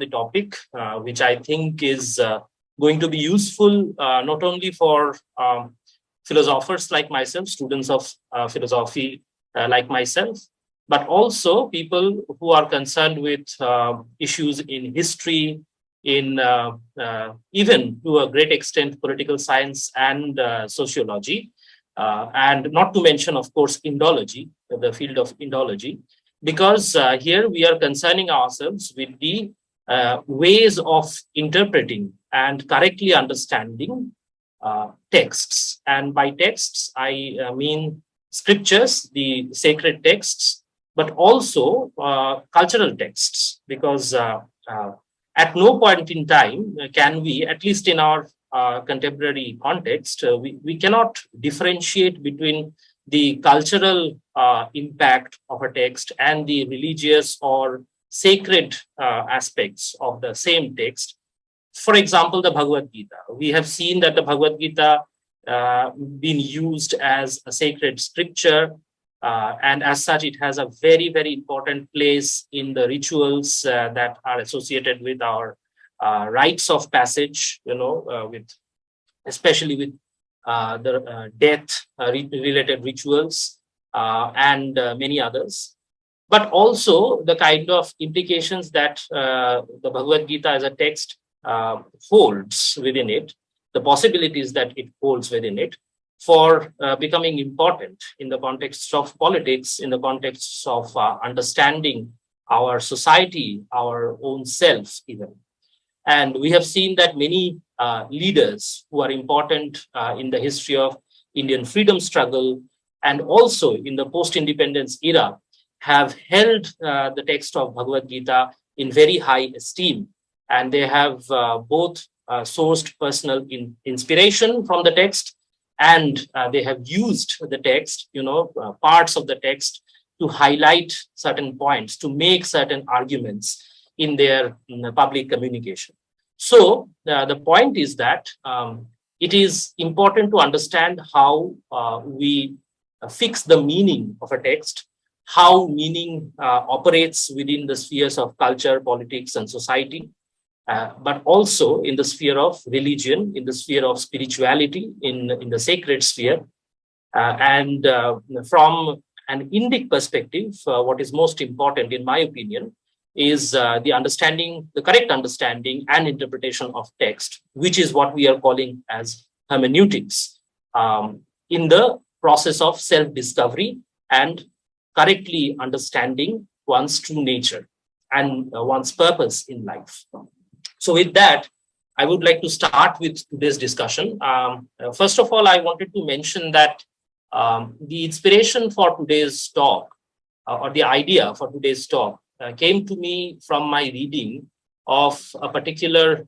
the topic, which I think is going to be useful not only for philosophers like myself, students of philosophy like myself, but also people who are concerned with issues in history, in even to a great extent political science and sociology, and not to mention, of course, Indology, the field of Indology, because here we are concerning ourselves with the ways of interpreting and correctly understanding texts. And by texts, I mean scriptures, the sacred texts, but also cultural texts, because at no point in time can we, at least in our contemporary context, we cannot differentiate between the cultural impact of a text and the religious or sacred aspects of the same text. For example, the Bhagavad Gita. We have seen that the Bhagavad Gita been used as a sacred scripture, and as such, it has a very, very important place in the rituals that are associated with our rites of passage, with especially with the death-related rituals and many others. But also the kind of implications that the Bhagavad Gita as a text holds within it, the possibilities that it holds within it for becoming important in the context of politics, in the context of understanding our society, our own self even. And we have seen that many leaders who are important in the history of Indian freedom struggle and also in the post-independence era have held the text of Bhagavad Gita in very high esteem. And they have both sourced personal inspiration from the text, and they have used the text, parts of the text to highlight certain points, to make certain arguments in their public communication. So the point is that it is important to understand how we fix the meaning of a text, how meaning operates within the spheres of culture, politics, and society, but also in the sphere of religion, in the sphere of spirituality, in the sacred sphere. And from an Indic perspective, what is most important, in my opinion, is the correct understanding and interpretation of text, which is what we are calling as hermeneutics, in the process of self-discovery and correctly understanding one's true nature and one's purpose in life. So with that, I would like to start with today's discussion. First of all, I wanted to mention that the inspiration for today's talk, or the idea for today's talk, came to me from my reading of a particular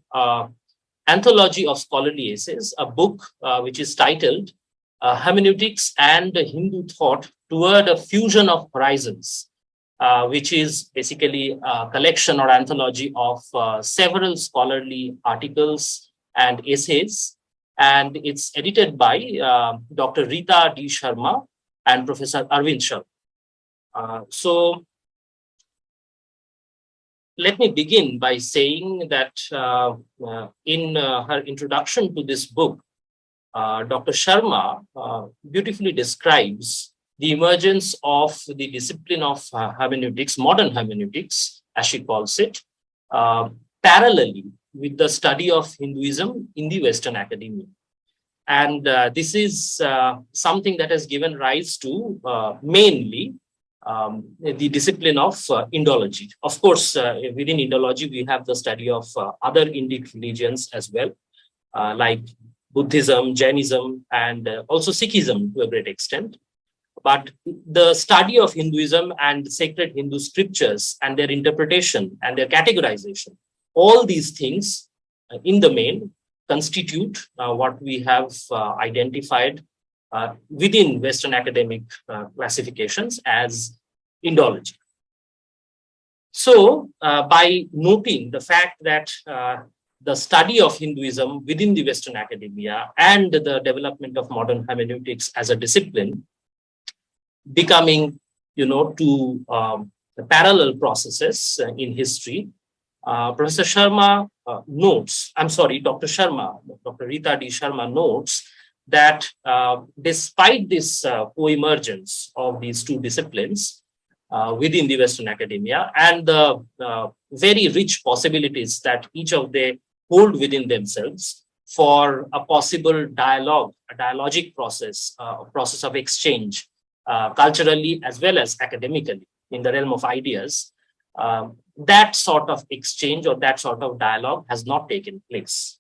anthology of scholarly essays, a book which is titled Hermeneutics and Hindu Thought Toward a Fusion of Horizons, which is basically a collection or anthology of several scholarly articles and essays. And it's edited by Dr. Rita D. Sharma and Professor Arvind Sharma. So let me begin by saying that in her introduction to this book, Dr. Sharma beautifully describes the emergence of the discipline of hermeneutics, modern hermeneutics, as she calls it, parallelly with the study of Hinduism in the Western academia. And this is something that has given rise to mainly the discipline of Indology. Of course, within Indology, we have the study of other Indic religions as well, like Buddhism, Jainism, and also Sikhism to a great extent. But the study of Hinduism and sacred Hindu scriptures and their interpretation and their categorization, all these things in the main constitute what we have identified within Western academic classifications as Indology. So by noting the fact that the study of Hinduism within the Western academia and the development of modern hermeneutics as a discipline becoming, two parallel processes in history, Professor Sharma notes, I'm sorry, Dr. Sharma, Dr. Rita D. Sharma notes that despite this co-emergence of these two disciplines within the Western academia and the very rich possibilities that each of them hold within themselves for a possible dialogue, a dialogic process, a process of exchange, culturally as well as academically in the realm of ideas, that sort of exchange or that sort of dialogue has not taken place.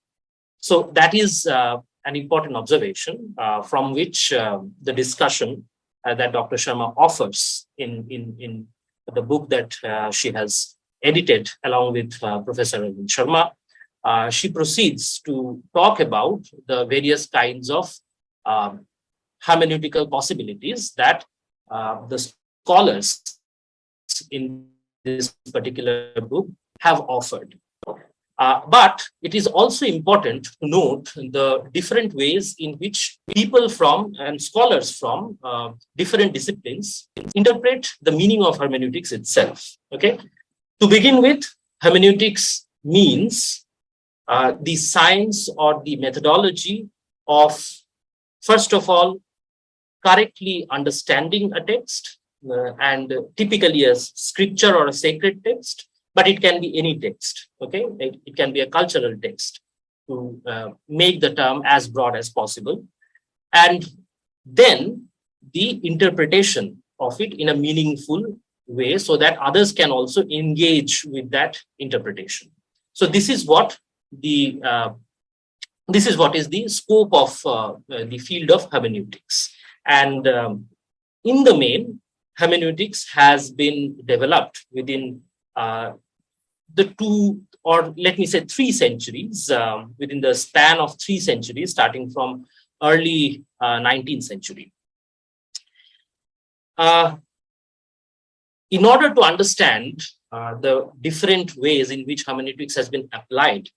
So that is an important observation from which the discussion that Dr. Sharma offers in the book that she has edited along with Professor Arvind Sharma, she proceeds to talk about the various kinds of hermeneutical possibilities that the scholars in this particular book have offered. But it is also important to note the different ways in which people from and scholars from different disciplines interpret the meaning of hermeneutics itself. Okay, to begin with, hermeneutics means the science or the methodology of, first of all, correctly understanding a text, and typically a scripture or a sacred text, but it can be any text. Okay, it can be a cultural text, to make the term as broad as possible, and then the interpretation of it in a meaningful way so that others can also engage with that interpretation. So this is what the is the scope of the field of hermeneutics. And in the main, hermeneutics has been developed within the two, or let me say 3 centuries, within the span of 3 centuries, starting from early 19th century. In order to understand the different ways in which hermeneutics has been applied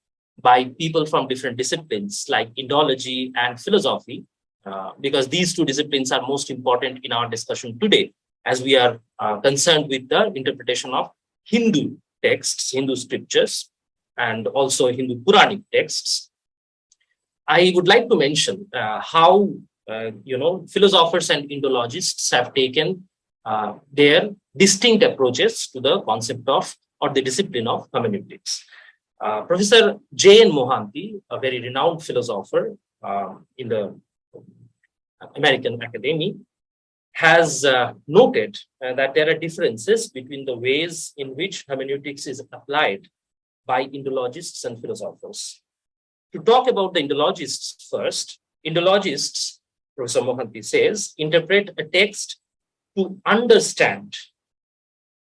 by people from different disciplines like Indology and philosophy, because these 2 disciplines are most important in our discussion today, as we are concerned with the interpretation of Hindu texts, Hindu scriptures, and also Hindu Puranic texts. I would like to mention how philosophers and Indologists have taken their distinct approaches to the concept of, or the discipline of, hermeneutics. Professor J.N. Mohanty, a very renowned philosopher in the American Academy, has noted that there are differences between the ways in which hermeneutics is applied by Indologists and philosophers. To talk about the Indologists first, Indologists, Professor Mohanty says, interpret a text to understand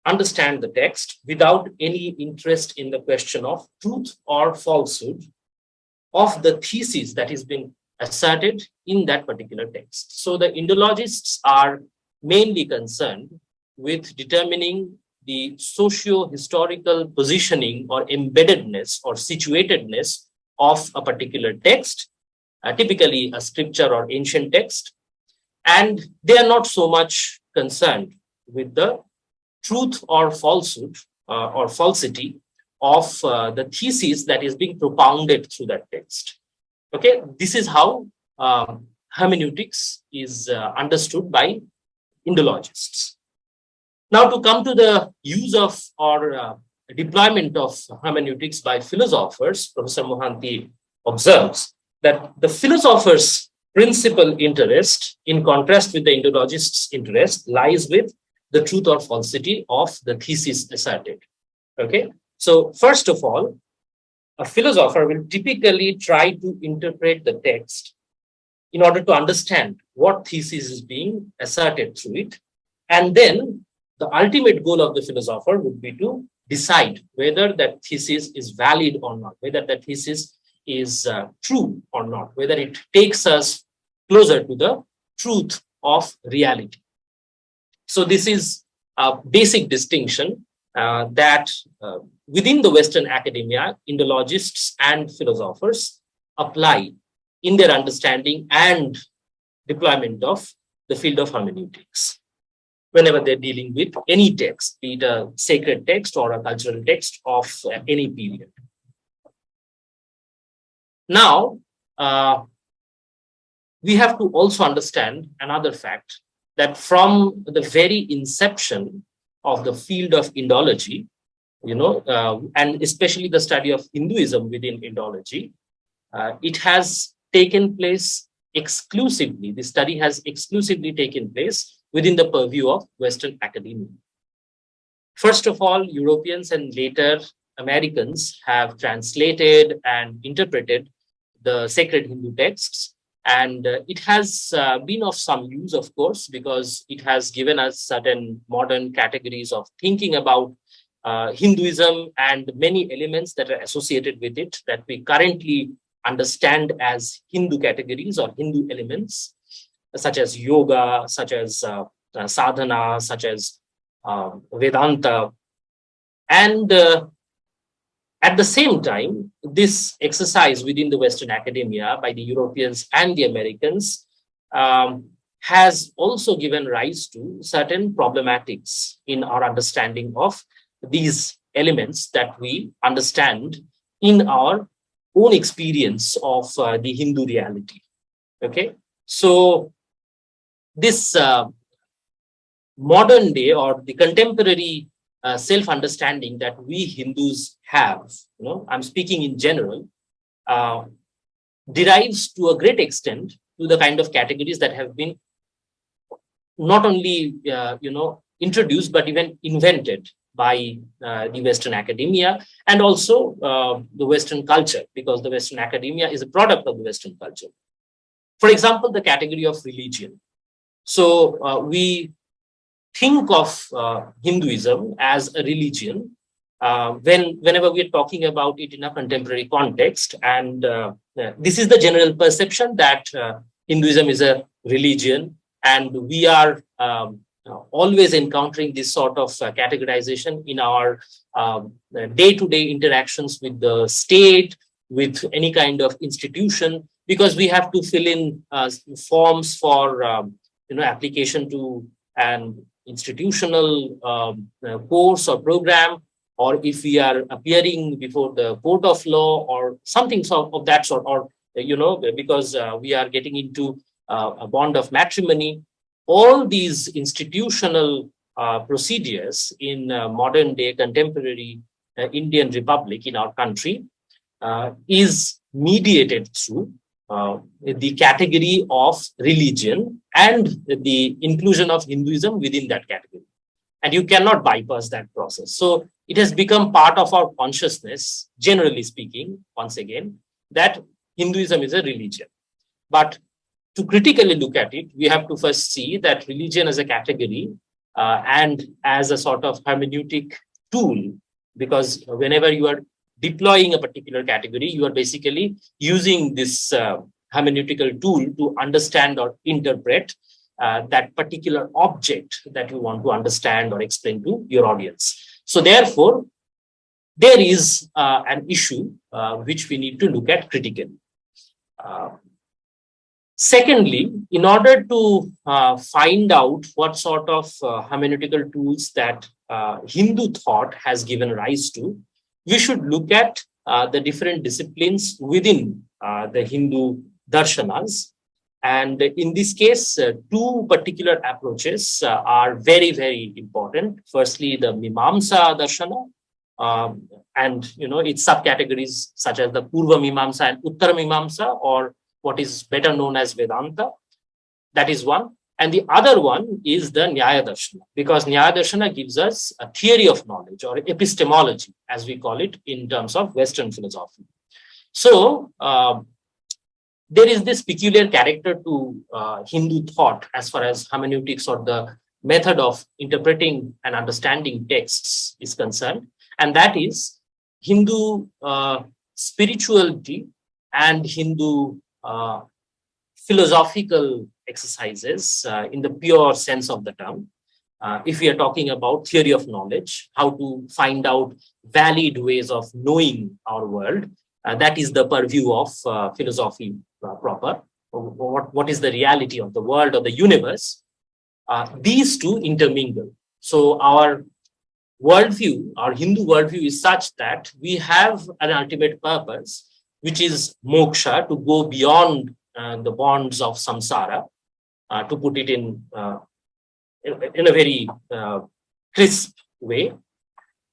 the text without any interest in the question of truth or falsehood of the thesis that is being asserted in that particular text. So the Indologists are mainly concerned with determining the socio-historical positioning or embeddedness or situatedness of a particular text, typically a scripture or ancient text, and they are not so much concerned with the truth or falsehood or falsity of the thesis that is being propounded through that text. Okay, this is how hermeneutics is understood by Indologists. Now, to come to the use of or deployment of hermeneutics by philosophers, Professor Mohanty observes that the philosopher's principal interest, in contrast with the Indologist's interest, lies with the truth or falsity of the thesis asserted. Okay, so first of all, a philosopher will typically try to interpret the text in order to understand what thesis is being asserted through it. And then the ultimate goal of the philosopher would be to decide whether that thesis is valid or not, whether that thesis is true or not, whether it takes us closer to the truth of reality. So this is a basic distinction that within the Western academia, Indologists and philosophers apply in their understanding and deployment of the field of hermeneutics. whenever they're dealing with any text, be it a sacred text or a cultural text of any period. Now, we have to also understand another fact, that from the very inception of the field of Indology, and especially the study of Hinduism within Indology, it has taken place exclusively, the study has exclusively taken place within the purview of Western academia. First of all, Europeans and later Americans have translated and interpreted the sacred Hindu texts, and it has been of some use, of course, because it has given us certain modern categories of thinking about Hinduism and many elements that are associated with it that we currently understand as Hindu categories or Hindu elements, such as yoga, such as sadhana, such as Vedanta. And at the same time, this exercise within the Western academia by the Europeans and the Americans has also given rise to certain problematics in our understanding of these elements that we understand in our own experience of the Hindu reality. Okay, so this modern day or the contemporary self-understanding that we Hindus have, I'm speaking in general, derives to a great extent to the kind of categories that have been not only introduced but even invented by the Western academia and also the Western culture, because the Western academia is a product of the Western culture. For example, the category of religion. So we think of Hinduism as a religion whenever we are talking about it in a contemporary context. And this is the general perception that Hinduism is a religion, and we are always encountering this sort of categorization in our day-to-day interactions with the state, with any kind of institution, because we have to fill in forms for application to an institutional course or program, or if we are appearing before the court of law or something of that sort, or because we are getting into a bond of matrimony. All these institutional procedures in modern day contemporary Indian Republic in our country is mediated through the category of religion and the inclusion of Hinduism within that category. And you cannot bypass that process. So it has become part of our consciousness, generally speaking, once again, that Hinduism is a religion. But to critically look at it, we have to first see that religion as a category and as a sort of hermeneutic tool, because whenever you are deploying a particular category, you are basically using this hermeneutical tool to understand or interpret that particular object that you want to understand or explain to your audience. So therefore, there is an issue which we need to look at critically. Secondly, in order to find out what sort of hermeneutical tools that Hindu thought has given rise to, we should look at the different disciplines within the Hindu darshanas. And in this case, two particular approaches are very, very important. Firstly, the Mimamsa darshana, and its subcategories such as the Purva Mimamsa and Uttara Mimamsa, or what is better known as Vedanta. That is one. And the other one is the Nyaya Darshana, because Nyaya Darshana gives us a theory of knowledge or epistemology, as we call it in terms of Western philosophy. So there is this peculiar character to Hindu thought as far as hermeneutics or the method of interpreting and understanding texts is concerned. And that is Hindu spirituality and Hindu philosophical exercises in the pure sense of the term. If we are talking about theory of knowledge, how to find out valid ways of knowing our world, that is the purview of philosophy proper. What is the reality of the world or the universe? these two intermingle. So our worldview, our Hindu worldview is such that we have an ultimate purpose, which is moksha, to go beyond the bonds of samsara, to put it in a very crisp way,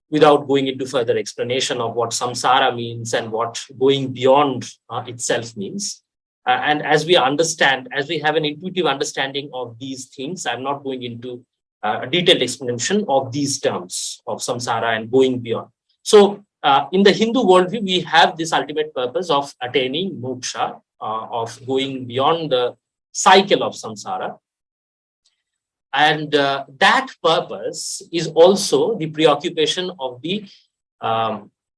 without going into further explanation of what samsara means and what going beyond itself means. And as we understand, as we have an intuitive understanding of these things, I'm not going into a detailed explanation of these terms of samsara and going beyond. So in the Hindu worldview, we have this ultimate purpose of attaining moksha, of going beyond the cycle of samsara. And that purpose is also the preoccupation of the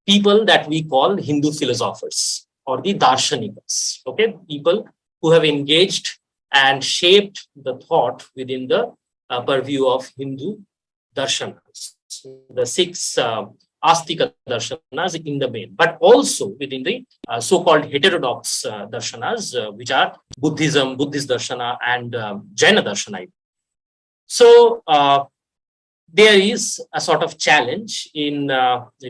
people that we call Hindu philosophers or the darshanikas, okay? People who have engaged and shaped the thought within the purview of Hindu darshanas, the six Astika darshanas in the main, but also within the so-called heterodox darshanas, which are Buddhism, Buddhist darshana, and Jaina darshana. So there is a sort of challenge in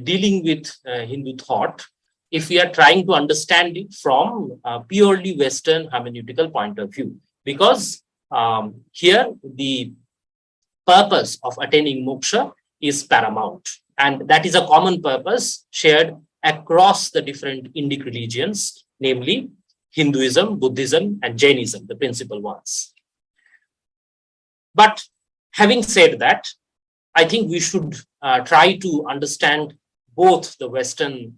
dealing with Hindu thought if we are trying to understand it from a purely Western hermeneutical point of view, because here the purpose of attaining moksha is paramount, and that is a common purpose shared across the different Indic religions, namely Hinduism, Buddhism, and Jainism, the principal ones. But having said that, I think we should try to understand both the Western,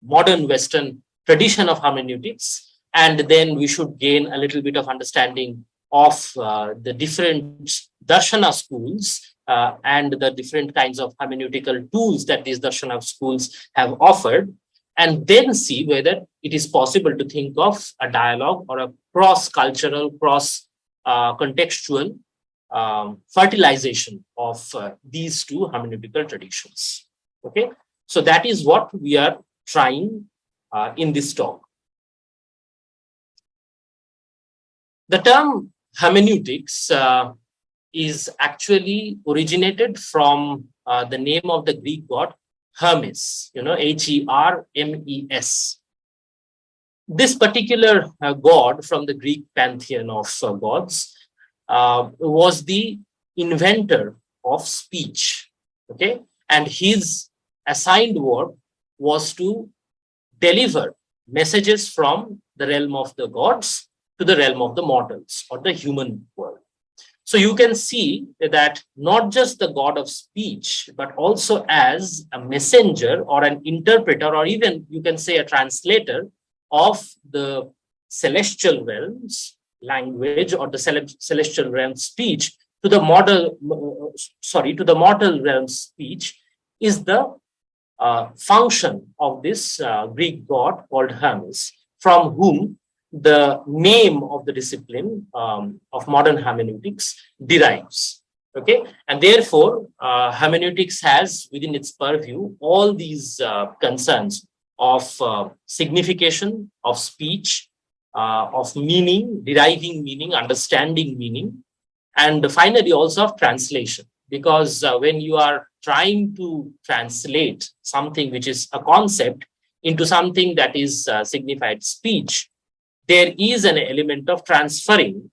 modern Western tradition of hermeneutics, and then we should gain a little bit of understanding of the different darshana schools and the different kinds of hermeneutical tools that these darshana schools have offered, and then see whether it is possible to think of a dialogue or a cross-cultural, cross-contextual fertilization of these two hermeneutical traditions. Okay, so that is what we are trying in this talk. The term hermeneutics is actually originated from the name of the Greek god Hermes, Hermes. This particular god from the Greek pantheon of gods was the inventor of speech, okay? And his assigned work was to deliver messages from the realm of the gods to the realm of the mortals or the human world. So you can see that not just the god of speech, but also as a messenger or an interpreter, or even you can say a translator of the celestial realms language or the celestial realm speech to the mortal realm speech, is the function of this Greek god called Hermes, from whom the name of the discipline of modern hermeneutics derives. Okay, and therefore hermeneutics has within its purview all these concerns of signification, of speech, of meaning, deriving meaning, understanding meaning, and finally also of translation. Because when you are trying to translate something which is a concept into something that is signified speech, there is an element of transferring,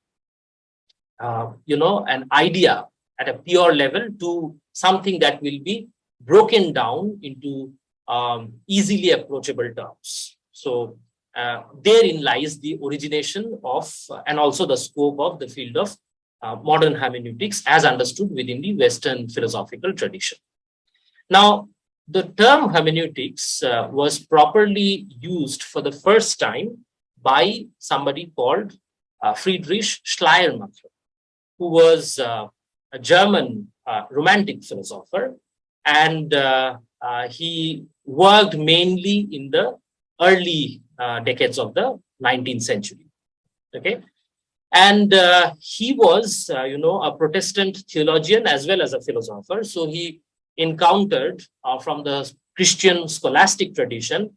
an idea at a pure level to something that will be broken down into easily approachable terms. So therein lies the origination of and also the scope of the field of modern hermeneutics as understood within the Western philosophical tradition. Now, the term hermeneutics was properly used for the first time by somebody called Friedrich Schleiermacher, who was a German romantic philosopher, and he worked mainly in the early decades of the 19th century. Okay, and he was, a Protestant theologian as well as a philosopher. So he encountered from the Christian scholastic tradition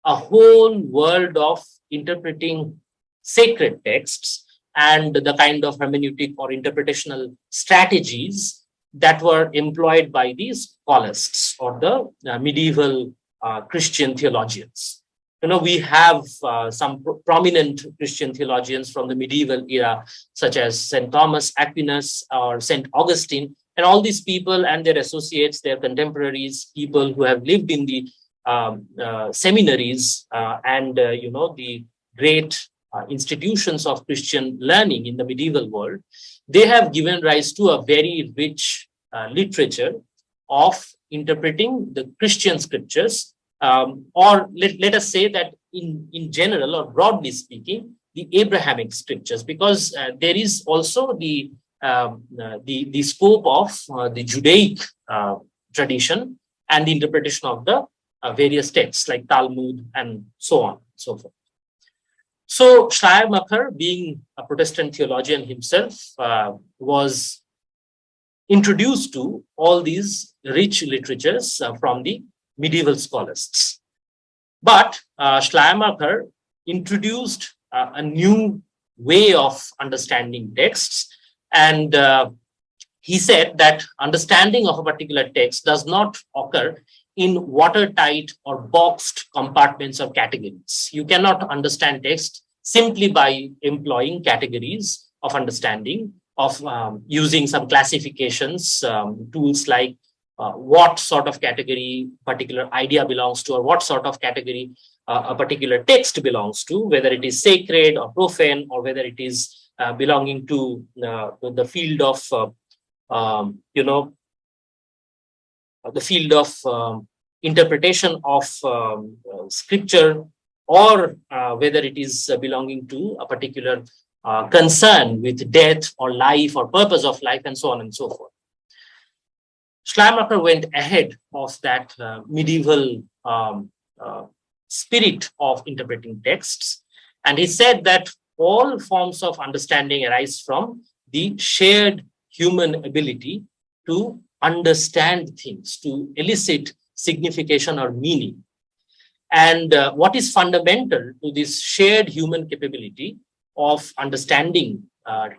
a whole world of interpreting sacred texts and the kind of hermeneutic or interpretational strategies that were employed by these scholasts or the medieval Christian theologians. We have some prominent Christian theologians from the medieval era, such as St. Thomas Aquinas or St. Augustine, and all these people and their associates, their contemporaries, people who have lived in the seminaries and the great institutions of Christian learning in the medieval world. They have given rise to a very rich literature of interpreting the Christian scriptures, or let us say that in general or broadly speaking, the Abrahamic scriptures, because there is also the scope of the Judaic tradition and the interpretation of the various texts like Talmud and so on and so forth. So Schleiermacher, being a Protestant theologian himself, was introduced to all these rich literatures from the medieval scholasts. But Schleiermacher introduced a new way of understanding texts, and he said that understanding of a particular text does not occur in watertight or boxed compartments or categories. You cannot understand text simply by employing categories of understanding, of using some classifications, tools like what sort of category particular idea belongs to, or what sort of category a particular text belongs to, whether it is sacred or profane, or whether it is belonging to the field of the field of interpretation of scripture, or whether it is belonging to a particular concern with death or life or purpose of life, and so on and so forth. Schleiermacher went ahead of that medieval spirit of interpreting texts, and he said that all forms of understanding arise from the shared human ability to understand things, to elicit signification or meaning. And what is fundamental to this shared human capability of understanding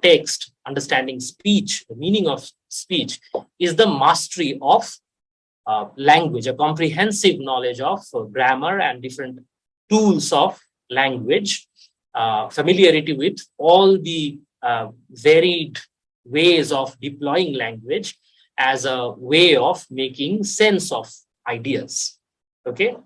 text, understanding speech, the meaning of speech, is the mastery of language, a comprehensive knowledge of grammar and different tools of language, familiarity with all the varied ways of deploying language as a way of making sense of ideas. Okay.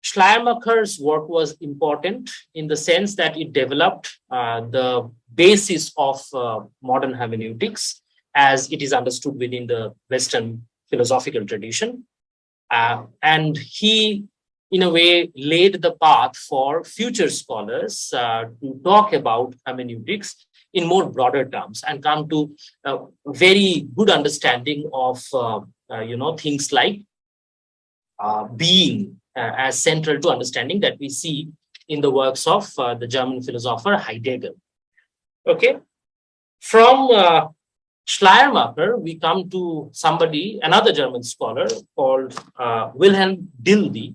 Schleiermacher's work was important in the sense that it developed the basis of modern hermeneutics as it is understood within the Western philosophical tradition. And he, in a way, laid the path for future scholars to talk about hermeneutics in more broader terms and come to a very good understanding of things like being as central to understanding that we see in the works of the German philosopher Heidegger. Okay, from Schleiermacher, we come to another German scholar called Wilhelm Dilthey,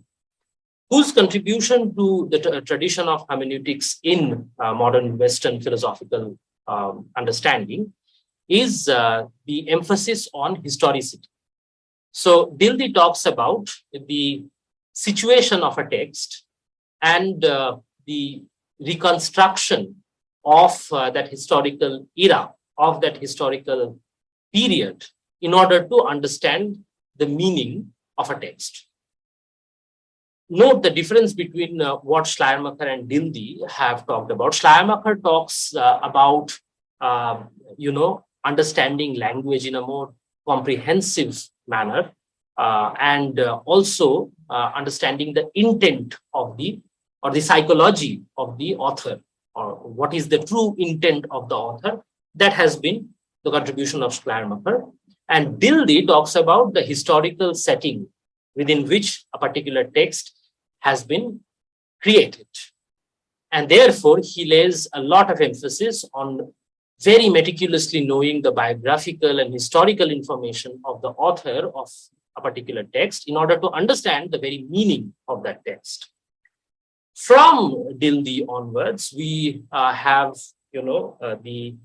whose contribution to the tradition of hermeneutics in modern Western philosophical understanding is the emphasis on historicity. So Dilthey talks about the situation of a text and the reconstruction of that historical era, of that historical period, in order to understand the meaning of a text. Note the difference between what Schleiermacher and Dilthey have talked about. Schleiermacher talks about, understanding language in a more comprehensive manner, and also understanding the intent of the psychology of the author, or what is the true intent of the author. That has been the contribution of Schleiermacher. And Dilthey talks about the historical setting within which a particular text has been created. And therefore, he lays a lot of emphasis on very meticulously knowing the biographical and historical information of the author of a particular text in order to understand the very meaning of that text. From Dilthey onwards, we have, the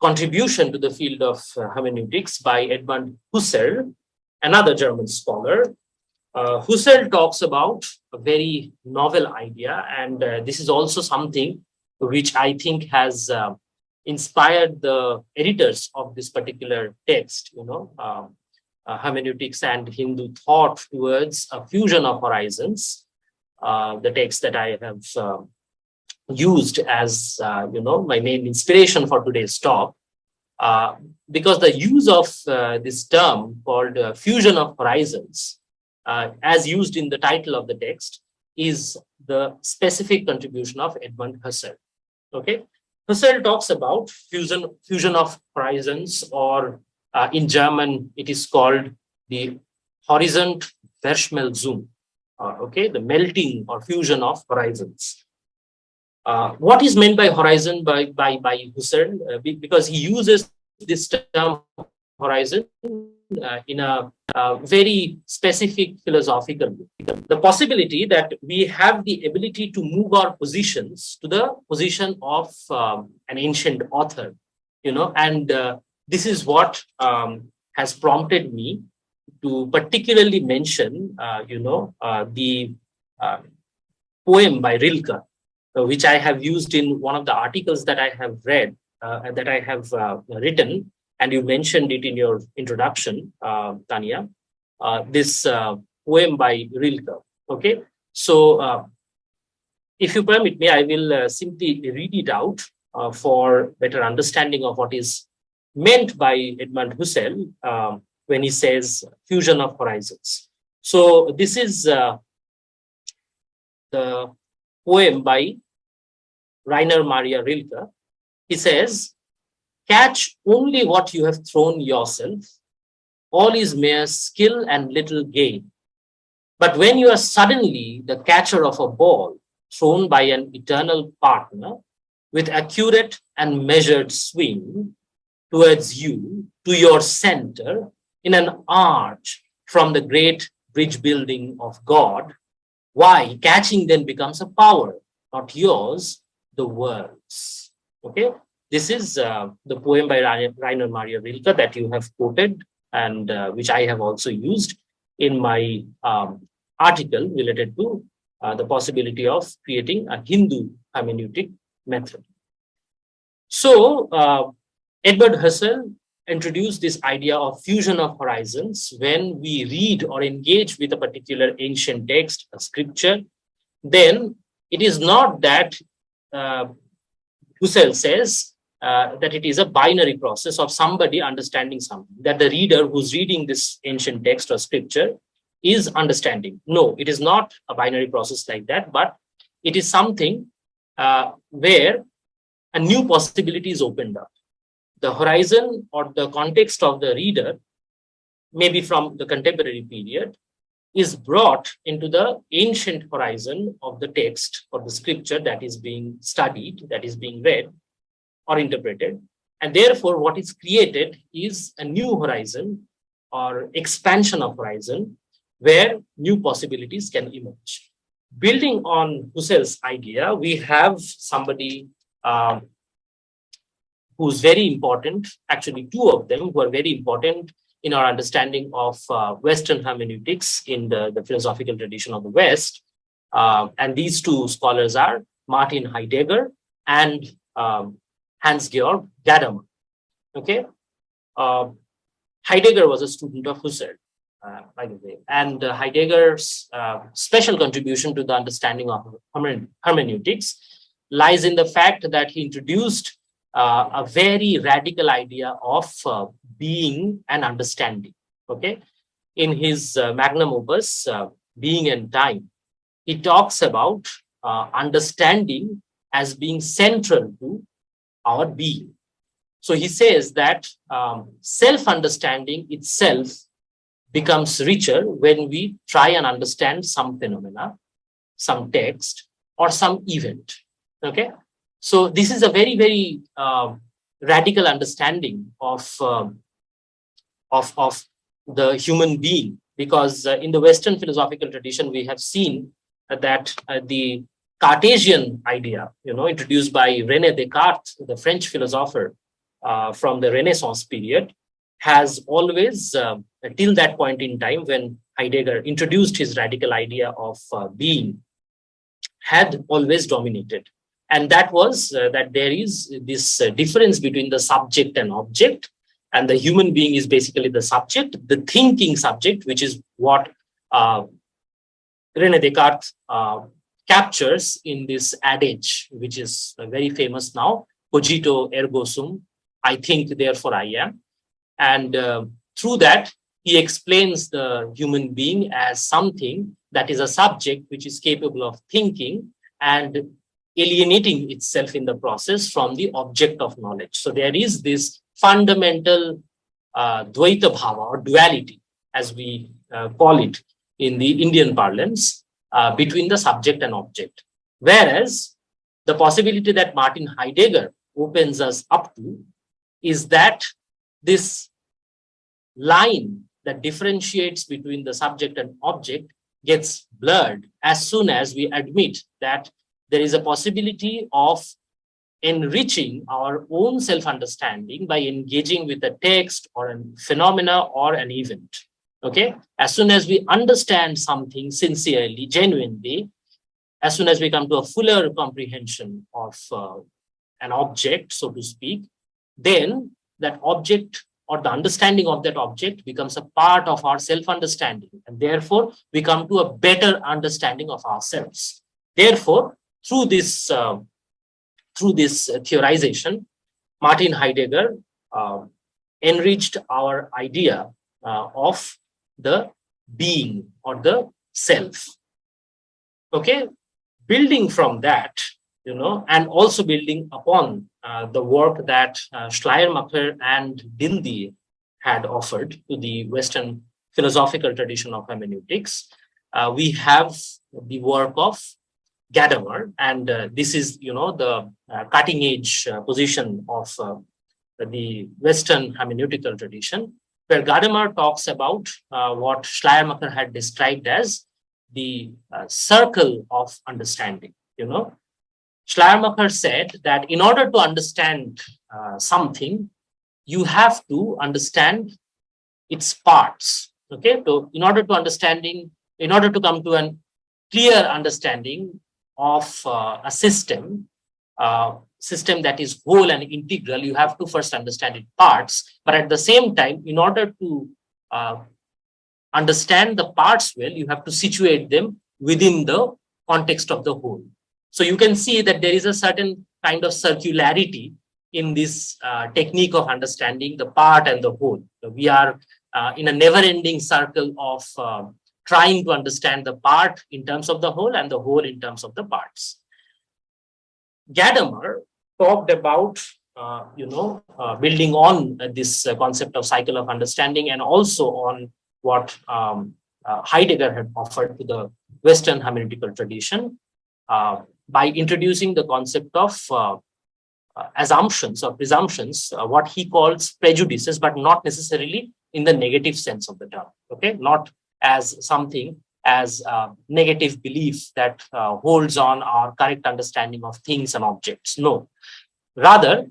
contribution to the field of hermeneutics by Edmund Husserl, another German scholar. Husserl talks about a very novel idea, and this is also something which I think has inspired the editors of this particular text, hermeneutics and Hindu thought towards a fusion of horizons. The text that I have used as my main inspiration for today's talk, because the use of this term called fusion of horizons, as used in the title of the text, is the specific contribution of Edmund Husserl. Okay, Husserl talks about fusion of horizons, or in German it is called the Horizont-Verschmelzung. Okay, the melting or fusion of horizons. What is meant by horizon by Husserl? Because he uses this term horizon in a very specific philosophical way. The possibility that we have the ability to move our positions to the position of an ancient author, and this is what has prompted me to particularly mention, the poem by Rilke, which I have used in one of the articles that I have read and that I have written, and you mentioned it in your introduction, Tanya, this poem by Rilke. Okay, so if you permit me, I will simply read it out for better understanding of what is meant by Edmund Husserl when he says fusion of horizons. So this is the poem by Rainer Maria Rilke. He says, "Catch only what you have thrown yourself. All is mere skill and little gain. But when you are suddenly the catcher of a ball thrown by an eternal partner with accurate and measured swing towards you, to your center, in an arch from the great bridge building of God, why catching then becomes a power, not yours, the world's." Okay, this is the poem by Rainer Maria Rilke that you have quoted, and which I have also used in my article related to the possibility of creating a Hindu hermeneutic method. So, Edmund Husserl introduced this idea of fusion of horizons. When we read or engage with a particular ancient text, a scripture, then it is not that Husserl says that it is a binary process of somebody understanding something, that the reader who's reading this ancient text or scripture is understanding. No, it is not a binary process like that, but it is something where a new possibility is opened up. The horizon or the context of the reader, maybe from the contemporary period, is brought into the ancient horizon of the text or the scripture that is being studied, that is being read or interpreted. And therefore, what is created is a new horizon or expansion of horizon where new possibilities can emerge. Building on Husserl's idea, we have somebody who's very important, actually two of them who are very important in our understanding of Western hermeneutics in the philosophical tradition of the West. And these two scholars are Martin Heidegger and Hans-Georg Gadamer. Okay, Heidegger was a student of Husserl, by the way, and Heidegger's special contribution to the understanding of hermeneutics lies in the fact that he introduced a very radical idea of being and understanding. Okay, in his magnum opus, Being and Time, he talks about understanding as being central to our being. So he says that self-understanding itself becomes richer when we try and understand some phenomena, some text, or some event. Okay, so this is a very, very radical understanding of the human being, because in the Western philosophical tradition, we have seen that the Cartesian idea, introduced by René Descartes, the French philosopher from the Renaissance period, has always, till that point in time when Heidegger introduced his radical idea of being, had always dominated. And that was that there is this difference between the subject and object, and the human being is basically the subject, the thinking subject, which is what René Descartes captures in this adage, which is very famous now, cogito ergo sum, I think, therefore I am. And through that, he explains the human being as something that is a subject which is capable of thinking and alienating itself in the process from the object of knowledge. So there is this fundamental dvaita bhava, or duality, as we call it in the Indian parlance, between the subject and object. Whereas the possibility that Martin Heidegger opens us up to is that this line that differentiates between the subject and object gets blurred as soon as we admit that there is a possibility of enriching our own self-understanding by engaging with a text or a phenomena or an event. Okay, as soon as we understand something sincerely, genuinely, as soon as we come to a fuller comprehension of an object, so to speak, then that object or the understanding of that object becomes a part of our self-understanding, and therefore we come to a better understanding of ourselves. Therefore, through this theorization, Martin Heidegger enriched our idea of the being or the self. Okay, building from that, and also building upon the work that Schleiermacher and Dilthey had offered to the Western philosophical tradition of hermeneutics, we have the work of Gadamer, and this is, the cutting edge position of the Western hermeneutical tradition, where Gadamer talks about what Schleiermacher had described as the circle of understanding. Schleiermacher said that in order to understand something, you have to understand its parts. Okay, so in order to come to a clear understanding of a system that is whole and integral, you have to first understand its parts. But at the same time, in order to understand the parts well, you have to situate them within the context of the whole. So you can see that there is a certain kind of circularity in this technique of understanding the part and the whole. So we are in a never-ending circle of trying to understand the part in terms of the whole and the whole in terms of the parts. Gadamer talked about, building on this concept of cycle of understanding, and also on what Heidegger had offered to the Western hermeneutical tradition by introducing the concept of assumptions or presumptions, what he calls prejudices, but not necessarily in the negative sense of the term. Okay, not as something as negative belief that holds on our correct understanding of things and objects. No, rather,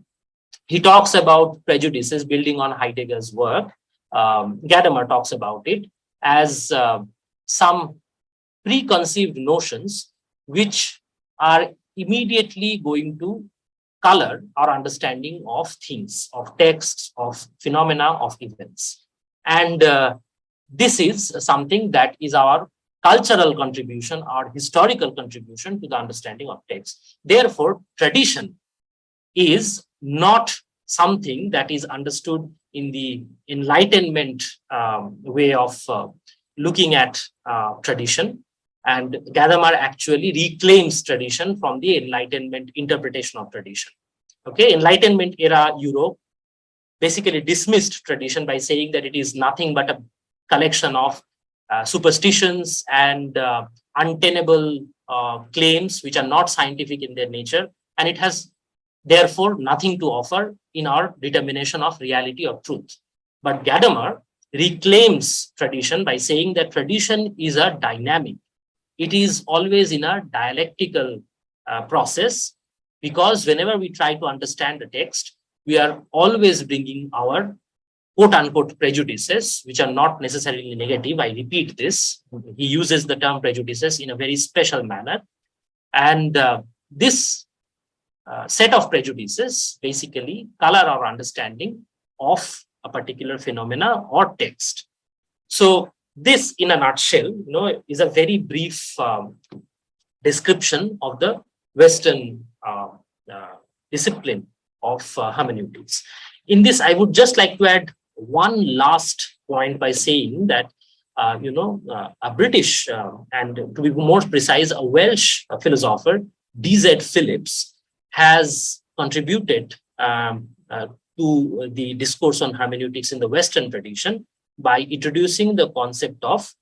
he talks about prejudices building on Heidegger's work. Gadamer talks about it as some preconceived notions which are immediately going to color our understanding of things, of texts, of phenomena, of events. And this is something that is our cultural contribution, our historical contribution to the understanding of text. Therefore, tradition is not something that is understood in the Enlightenment way of looking at tradition. And Gadamer actually reclaims tradition from the Enlightenment interpretation of tradition. Okay, Enlightenment era Europe basically dismissed tradition by saying that it is nothing but a collection of superstitions and untenable claims which are not scientific in their nature, and it has therefore nothing to offer in our determination of reality or truth. But Gadamer reclaims tradition by saying that tradition is a dynamic. it is always in a dialectical process, because whenever we try to understand the text, we are always bringing our quote unquote prejudices, which are not necessarily negative. I repeat this. He uses the term prejudices in a very special manner. And this set of prejudices basically color our understanding of a particular phenomena or text. So this, in a nutshell, is a very brief description of the Western discipline of hermeneutics. In this, I would just like to add one last point by saying that a British and, to be more precise, a Welsh philosopher, D.Z. Phillips, has contributed to the discourse on hermeneutics in the Western tradition by introducing the concept of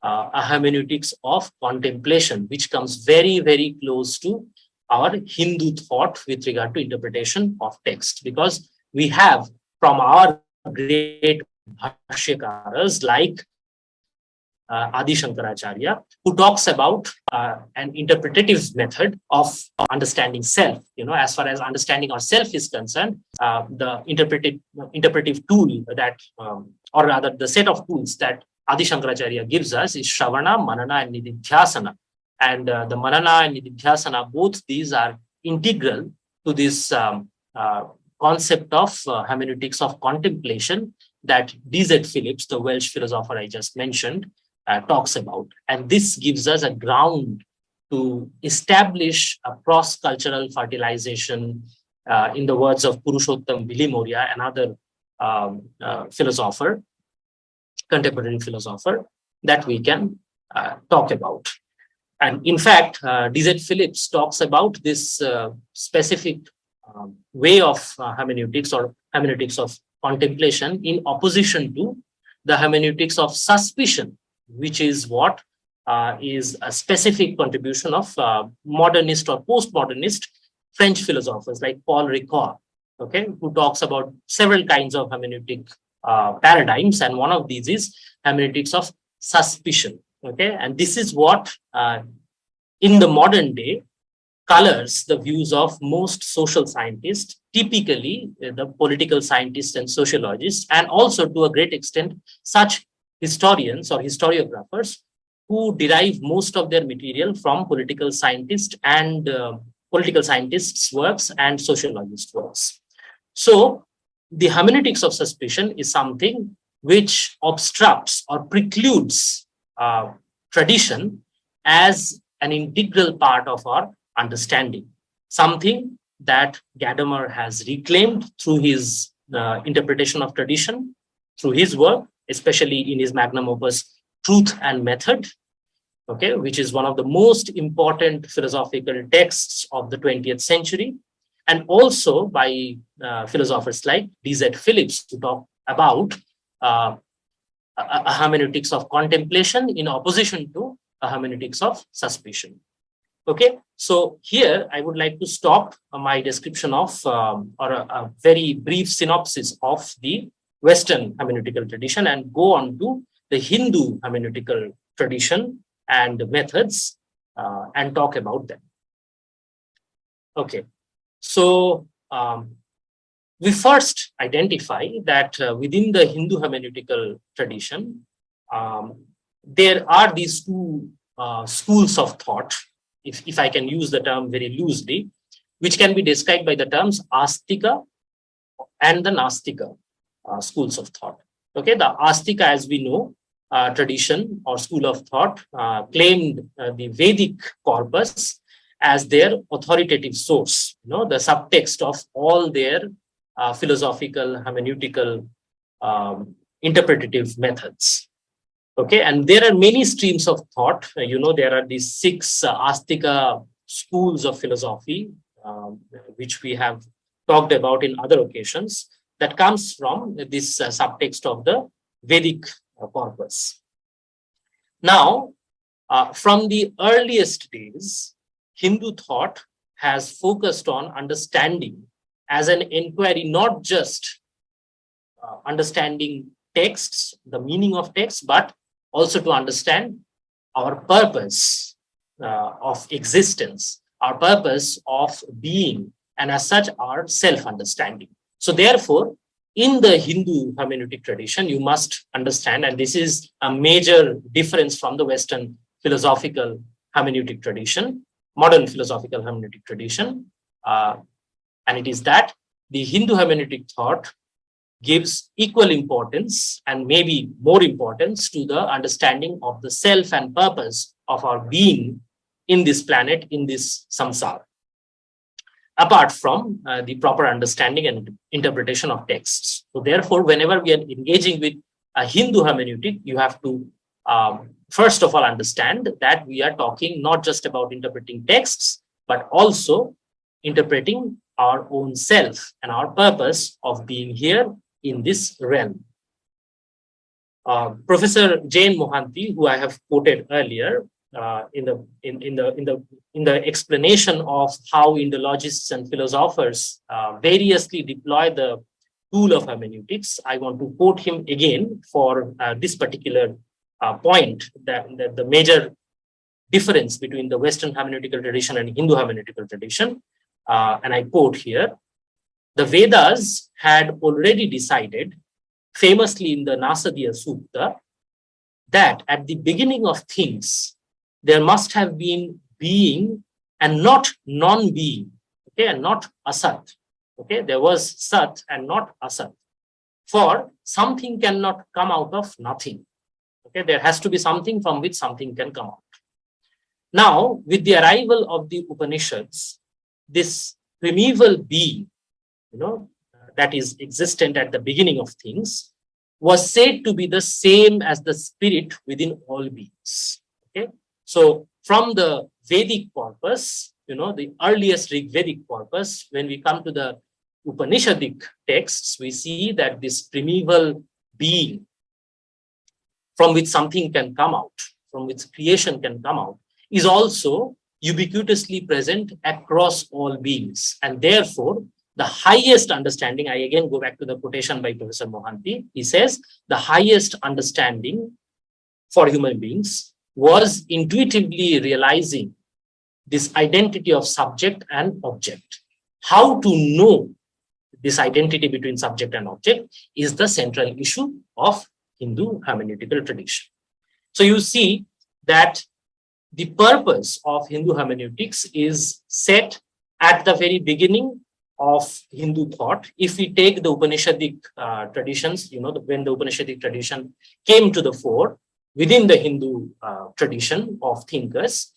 a hermeneutics of contemplation, which comes very, very close to our Hindu thought with regard to interpretation of text. Because we have from our great Bhashyakaras like Adi Shankaracharya, who talks about an interpretative method of understanding self. As far as understanding ourself is concerned, the interpretive tool that, or rather the set of tools that Adi Shankaracharya gives us is Shravana, Manana, and Nididhyasana. And the Manana and Nididhyasana, both these are integral to this concept of hermeneutics of contemplation that D.Z. Phillips, the Welsh philosopher I just mentioned, talks about. And this gives us a ground to establish a cross-cultural fertilization, in the words of Purushottam Bilimoria, another philosopher, contemporary philosopher, that we can talk about. And in fact, D.Z. Phillips talks about this specific way of hermeneutics or hermeneutics of contemplation in opposition to the hermeneutics of suspicion, which is what is a specific contribution of modernist or postmodernist French philosophers like Paul Ricoeur, who talks about several kinds of hermeneutic paradigms, and one of these is hermeneutics of suspicion. And this is what in the modern day colors the views of most social scientists, typically the political scientists and sociologists, and also to a great extent such historians or historiographers who derive most of their material from political scientists and political scientists' works and sociologists' works. So the hermeneutics of suspicion is something which obstructs or precludes tradition as an integral part of our understanding, something that Gadamer has reclaimed through his interpretation of tradition, through his work, especially in his magnum opus, Truth and Method, which is one of the most important philosophical texts of the 20th century, and also by philosophers like D.Z. Phillips, to talk about a hermeneutics of contemplation in opposition to a hermeneutics of suspicion. So here I would like to stop my description of, or a very brief synopsis of the Western hermeneutical tradition and go on to the Hindu hermeneutical tradition and methods and talk about them. So we first identify that within the Hindu hermeneutical tradition, there are these two schools of thought, if I can use the term very loosely, which can be described by the terms Astika and the Nastika schools of thought. The Astika, as we know, tradition or school of thought claimed the Vedic corpus as their authoritative source, the subtext of all their philosophical, hermeneutical, interpretative methods. And there are many streams of thought. There are these 6 Astika schools of philosophy, which we have talked about in other occasions, that comes from this subtext of the Vedic corpus. Now, from the earliest days, Hindu thought has focused on understanding as an inquiry, not just understanding texts, the meaning of texts, but also to understand our purpose of existence, our purpose of being, and as such, our self-understanding. So therefore, in the Hindu hermeneutic tradition, you must understand, and this is a major difference from the Western philosophical hermeneutic tradition, modern philosophical hermeneutic tradition, and it is that the Hindu hermeneutic thought gives equal importance and maybe more importance to the understanding of the self and purpose of our being in this planet, in this samsara, apart from the proper understanding and interpretation of texts. So therefore, whenever we are engaging with a Hindu hermeneutic, you have to first of all understand that we are talking not just about interpreting texts, but also interpreting our own self and our purpose of being here in this realm. Professor Jain Mohanty, who I have quoted earlier in the explanation of how Indologists and philosophers variously deploy the tool of hermeneutics, I want to quote him again for this particular point, that the major difference between the Western hermeneutical tradition and Hindu hermeneutical tradition. And I quote here, the Vedas had already decided, famously in the Nasadiya Sutta, that at the beginning of things, there must have been being and not non-being, okay, and not asat. Okay, there was sat and not asat. For something cannot come out of nothing. Okay, there has to be something from which something can come out. Now, with the arrival of the Upanishads, this primeval being, that is existent at the beginning of things, was said to be the same as the spirit within all beings. Okay, so from the Vedic corpus, the earliest Rig Vedic corpus, when we come to the Upanishadic texts, we see that this primeval being from which something can come out, from which creation can come out, is also ubiquitously present across all beings. And therefore, the highest understanding, I again go back to the quotation by Professor Mohanty, he says, the highest understanding for human beings was intuitively realizing this identity of subject and object. How to know this identity between subject and object is the central issue of Hindu hermeneutical tradition. So you see that the purpose of Hindu hermeneutics is set at the very beginning of Hindu thought. If we take the Upanishadic traditions, when the Upanishadic tradition came to the fore within the Hindu tradition of thinkers,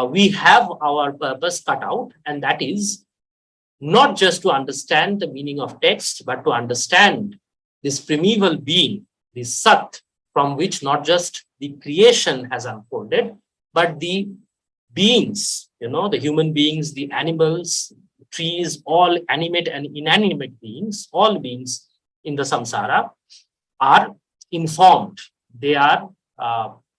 we have our purpose cut out, and that is not just to understand the meaning of text, but to understand this primeval being, this Sat, from which not just the creation has unfolded, but the beings, the human beings, the animals, trees, all animate and inanimate beings, all beings in the samsara are informed. They are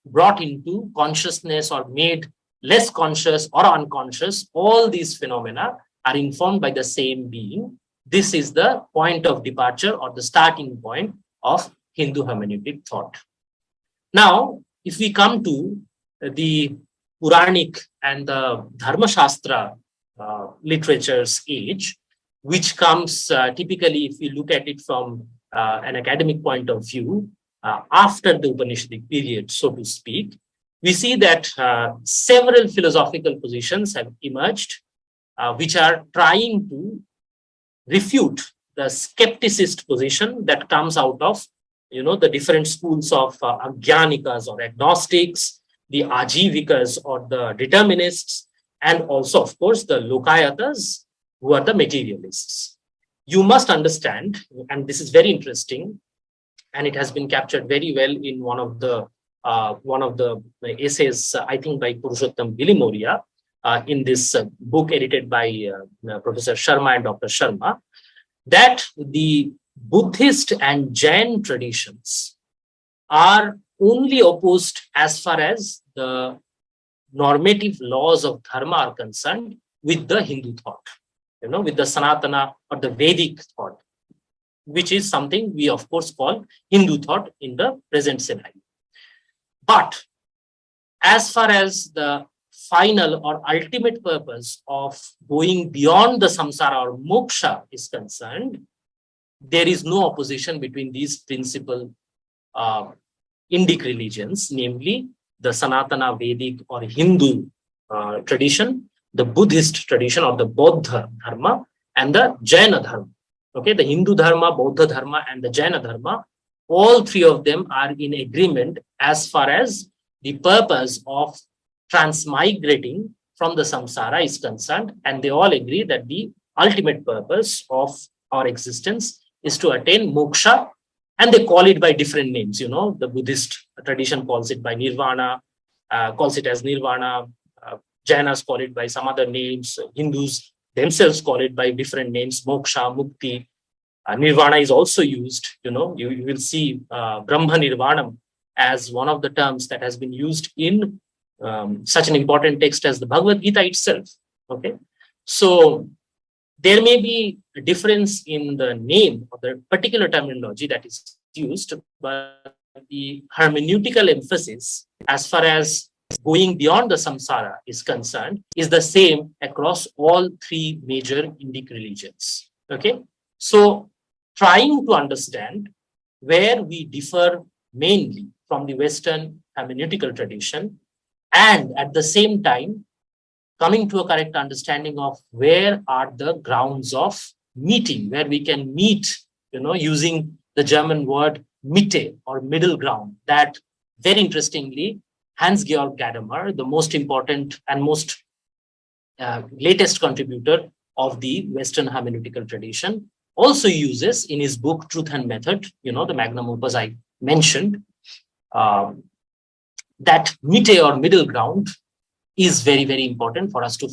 brought into consciousness or made less conscious or unconscious. All these phenomena are informed by the same being. This is the point of departure or the starting point of Hindu hermeneutic thought. Now, if we come to the Puranic and the Dharma Shastra literature's age, which comes typically, if we look at it from an academic point of view, after the Upanishadic period, so to speak, we see that several philosophical positions have emerged, which are trying to refute the skepticist position that comes out of the different schools of Ajnanikas or agnostics, the Ajivikas or the determinists, and also, of course, the Lokayatas, who are the materialists. You must understand, and this is very interesting, and it has been captured very well in one of the essays, I think, by Purushottam Gilimoria, in this book edited by Professor Sharma and Dr. Sharma, that the Buddhist and Jain traditions are only opposed as far as the normative laws of dharma are concerned with the Hindu thought, with the Sanatana or the Vedic thought, which is something we, of course, call Hindu thought in the present scenario. But as far as the final or ultimate purpose of going beyond the samsara or moksha is concerned, there is no opposition between these principal Indic religions, namely the Sanatana Vedic or Hindu tradition, the Buddhist tradition or the Bodha Dharma, and the Jaina Dharma. Okay, the Hindu Dharma, Bodha Dharma, and the Jaina Dharma, all three of them are in agreement as far as the purpose of transmigrating from the samsara is concerned, and they all agree that the ultimate purpose of our existence is to attain moksha, and they call it by different names. You know, the Buddhist tradition calls it by nirvana, calls it as nirvana. Jainas call it by some other names. Hindus themselves call it by different names, moksha, mukti. Nirvana is also used. You know, you will see Brahma Nirvanam as one of the terms that has been used in such an important text as the Bhagavad Gita itself. Okay, so there may be a difference in the name of the particular terminology that is used, but the hermeneutical emphasis as far as going beyond the samsara is concerned is the same across all three major Indic religions. Okay, so trying to understand where we differ mainly from the Western hermeneutical tradition, and at the same time coming to a correct understanding of where are the grounds of meeting, where we can meet, you know, using the German word Mitte or middle ground, that very interestingly, Hans-Georg Gadamer, the most important and most latest contributor of the Western hermeneutical tradition, also uses in his book Truth and Method, you know, the magnum opus I mentioned, that Mitte or middle ground is very, very important for us to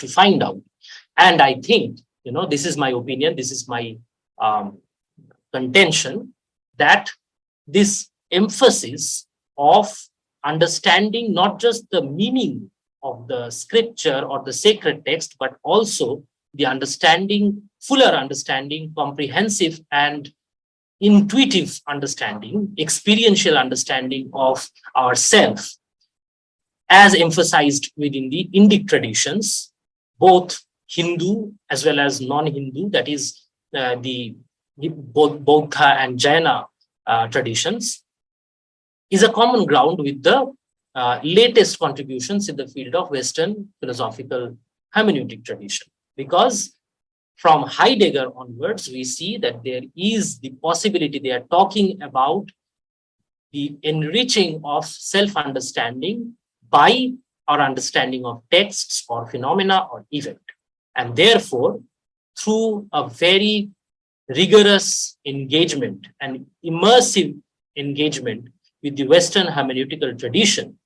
find out. And I think, you know, this is my opinion, this is my contention, that this emphasis of understanding not just the meaning of the scripture or the sacred text, but also the understanding, fuller understanding, comprehensive and intuitive understanding, experiential understanding of ourself, as emphasized within the Indic traditions, both Hindu as well as non-Hindu, that is both Bodha and Jaina traditions, is a common ground with the latest contributions in the field of Western philosophical hermeneutic tradition. Because from Heidegger onwards, we see that there is the possibility, they are talking about the enriching of self-understanding by our understanding of texts or phenomena or event. And therefore, through a very rigorous engagement and immersive engagement with the Western hermeneutical tradition,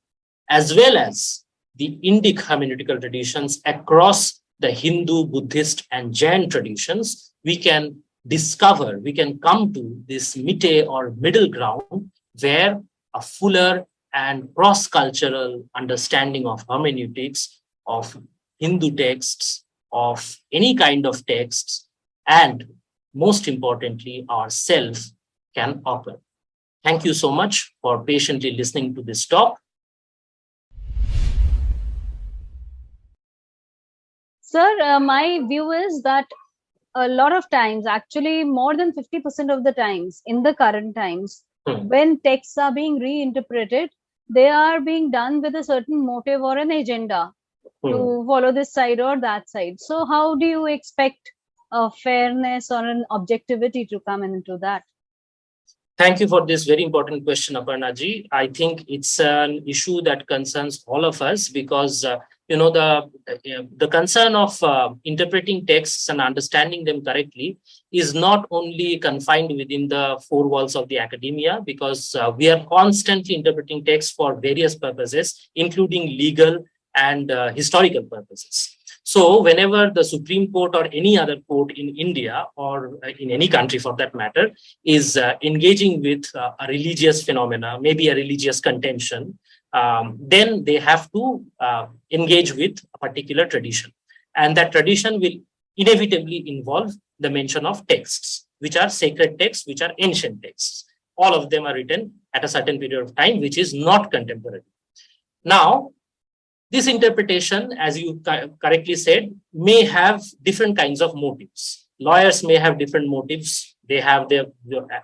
as well as the Indic hermeneutical traditions across the Hindu, Buddhist, and Jain traditions, we can discover, we can come to this mitte or middle ground where a fuller and cross-cultural understanding of hermeneutics, of Hindu texts, of any kind of texts, and most importantly, ourself can occur. Thank you so much for patiently listening to this talk. Sir, my view is that a lot of times, actually more than 50% of the times in the current times, when texts are being reinterpreted, they are being done with a certain motive or an agenda to follow this side or that side. So how do you expect a fairness or an objectivity to come into that? Thank you for this very important question, Aparna ji. I think it's an issue that concerns all of us because you know, the concern of interpreting texts and understanding them correctly is not only confined within the four walls of the academia, because we are constantly interpreting texts for various purposes, including legal and historical purposes. So whenever the Supreme Court or any other court in India or in any country for that matter is engaging with a religious phenomena, maybe a religious contention, then they have to engage with a particular tradition. And that tradition will inevitably involve the mention of texts, which are sacred texts, which are ancient texts. All of them are written at a certain period of time, which is not contemporary. Now, this interpretation, as you correctly said, may have different kinds of motives. Lawyers may have different motives. They have their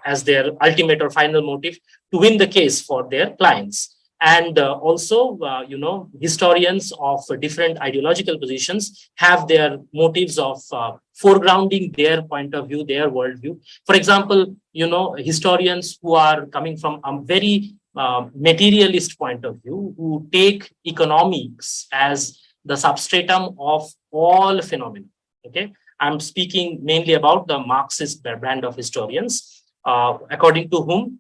as their ultimate or final motive to win the case for their clients. And also, historians of different ideological positions have their motives of foregrounding their point of view, their worldview. For example, historians who are coming from a very materialist point of view, who take economics as the substratum of all phenomena. Okay, I'm speaking mainly about the Marxist brand of historians, according to whom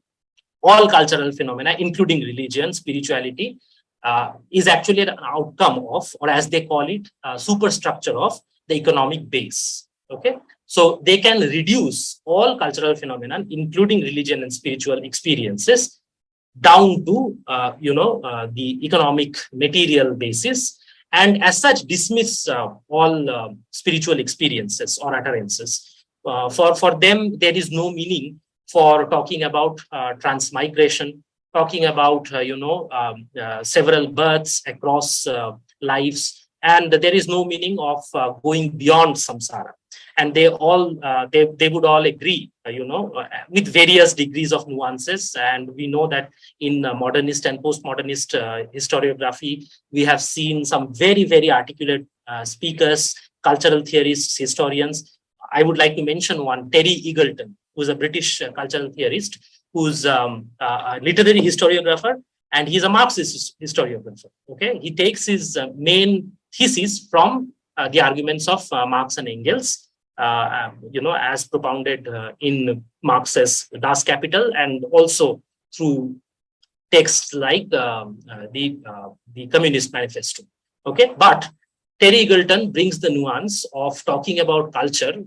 all cultural phenomena, including religion, spirituality, is actually an outcome of, or as they call it, superstructure of the economic base. Okay, so they can reduce all cultural phenomena, including religion and spiritual experiences, down to the economic material basis, and as such dismiss all spiritual experiences or utterances. For them, there is no meaning for talking about transmigration, talking about several births across lives, and there is no meaning of going beyond samsara. And they all they would all agree, with various degrees of nuances. And we know that in modernist and postmodernist historiography, we have seen some very, very articulate speakers, cultural theorists, historians. I would like to mention one, Terry Eagleton, who's a British cultural theorist, who's a literary historiographer, and he's a Marxist historiographer. Okay, he takes his main thesis from the arguments of Marx and Engels, as propounded in Marx's Das Kapital, and also through texts like the Communist Manifesto. Okay, but Terry Eagleton brings the nuance of talking about culture,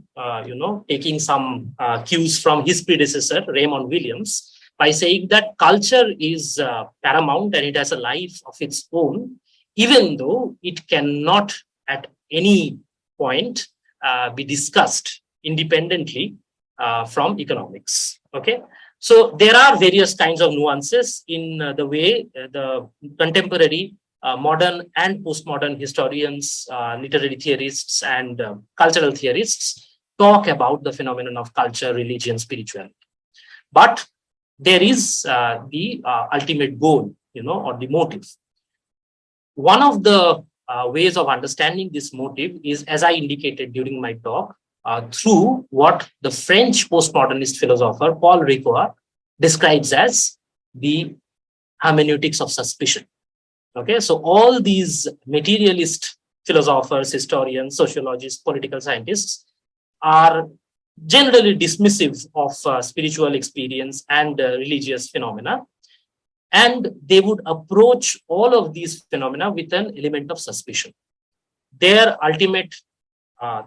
taking some cues from his predecessor, Raymond Williams, by saying that culture is paramount and it has a life of its own, even though it cannot at any point be discussed independently from economics. Okay, so there are various kinds of nuances in the way the contemporary modern and postmodern historians, literary theorists, and cultural theorists talk about the phenomenon of culture, religion, spirituality. But there is the ultimate goal, or the motive. One of the ways of understanding this motive is, as I indicated during my talk, through what the French postmodernist philosopher Paul Ricoeur describes as the hermeneutics of suspicion. Okay, so all these materialist philosophers, historians, sociologists, political scientists are generally dismissive of spiritual experience and religious phenomena. And they would approach all of these phenomena with an element of suspicion. Their ultimate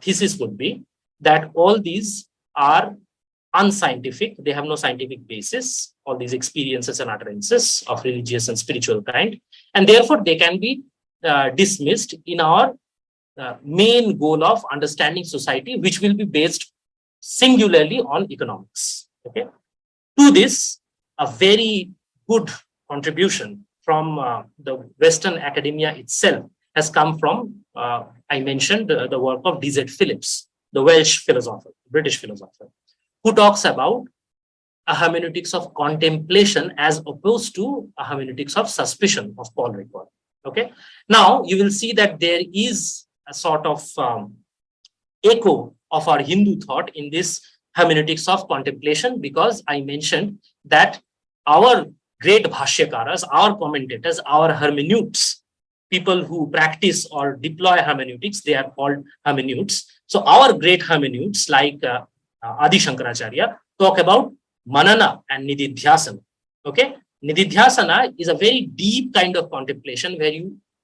thesis would be that all these are unscientific, they have no scientific basis, all these experiences and utterances of religious and spiritual kind, and therefore they can be dismissed in our main goal of understanding society, which will be based singularly on economics. Okay, to this, a very good contribution from the Western academia itself has come from, I mentioned the work of D.Z. Phillips, the Welsh philosopher, British philosopher, who talks about a hermeneutics of contemplation as opposed to a hermeneutics of suspicion of Paul Ricoeur. Okay, now you will see that there is a sort of echo of our Hindu thought in this hermeneutics of contemplation, because I mentioned that our great bhashyakaras, our commentators, our hermeneutes, people who practice or deploy hermeneutics, they are called hermeneutes. So our great hermeneutes like Adi Shankaracharya talk about manana and nididhyasana. Okay, nididhyasana is a very deep kind of contemplation where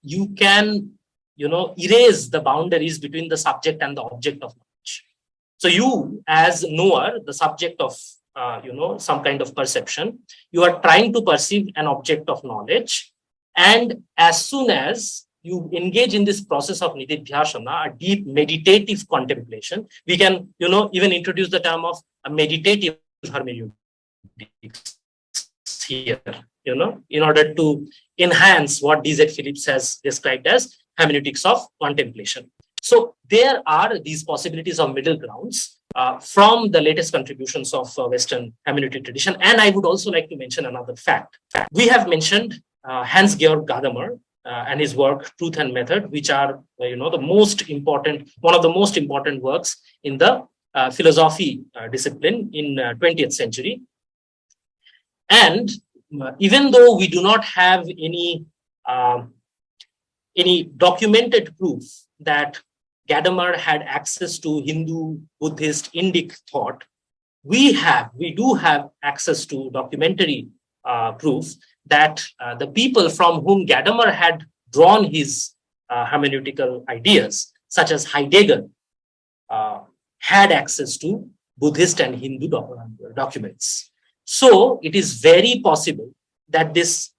you can erase the boundaries between the subject and the object of knowledge. So you, as knower, the subject of some kind of perception, you are trying to perceive an object of knowledge, and as soon as you engage in this process of nididhyasana, a deep meditative contemplation, we can even introduce the term of a meditative hermeneutics here. in order to enhance what D.Z. Phillips has described as hermeneutics of contemplation. So there are these possibilities of middle grounds from the latest contributions of Western hermeneutic tradition. And I would also like to mention another fact. We have mentioned Hans-Georg Gadamer and his work Truth and Method, which are one of the most important works in the philosophy discipline in 20th century. And even though we do not have any documented proof that Gadamer had access to Hindu, Buddhist, Indic thought, we do have access to documentary proof that the people from whom Gadamer had drawn his hermeneutical ideas, such as Heidegger, had access to Buddhist and Hindu documents. So it is very possible that this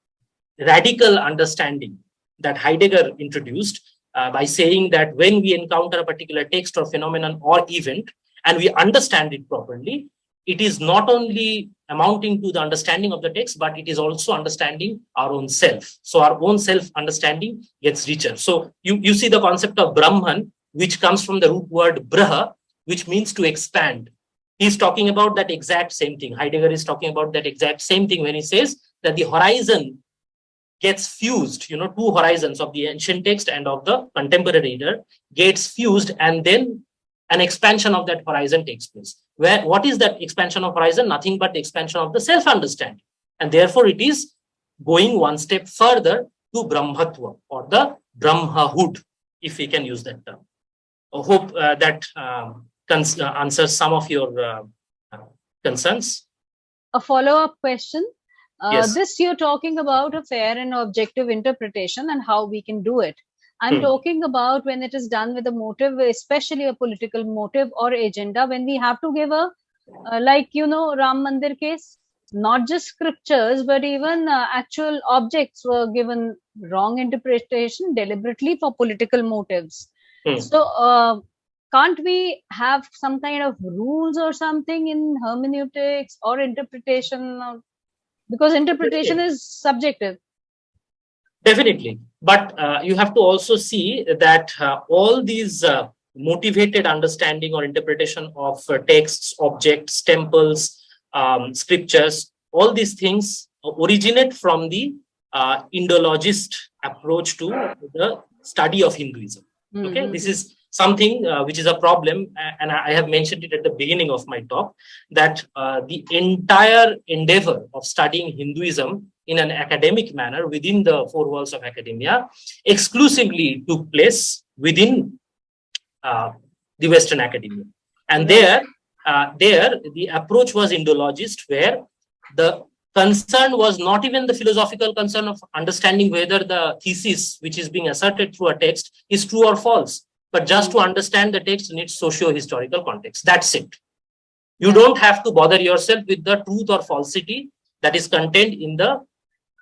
radical understanding that Heidegger introduced by saying that when we encounter a particular text or phenomenon or event and we understand it properly, it is not only amounting to the understanding of the text, but it is also understanding our own self. So our own self-understanding gets richer. So you see the concept of Brahman, which comes from the root word braha, which means to expand. He's talking about that exact same thing. Heidegger is talking about that exact same thing when he says that the horizon gets fused, two horizons of the ancient text and of the contemporary reader gets fused, and then an expansion of that horizon takes place. What is that expansion of horizon? Nothing but the expansion of the self-understanding. And therefore, it is going one step further to Brahmatva or the Brahmahood, if we can use that term. I hope that answers some of your concerns. A follow-up question. Yes. This you're talking about a fair and objective interpretation and how we can do it. I'm talking about when it is done with a motive, especially a political motive or agenda, when we have to give Ram Mandir case, not just scriptures, but even actual objects were given wrong interpretation deliberately for political motives. So can't we have some kind of rules or something in hermeneutics or interpretation? Because interpretation is subjective. Definitely. But you have to also see that all these motivated understanding or interpretation of texts, objects, temples, scriptures, all these things originate from the Indologist approach to the study of Hinduism. Okay, this is something which is a problem, and I have mentioned it at the beginning of my talk, that the entire endeavor of studying Hinduism in an academic manner within the four walls of academia exclusively took place within the Western academia. And there the approach was Indologist, where the concern was not even the philosophical concern of understanding whether the thesis which is being asserted through a text is true or false, but just to understand the text in its socio-historical context. That's it. You don't have to bother yourself with the truth or falsity that is contained in the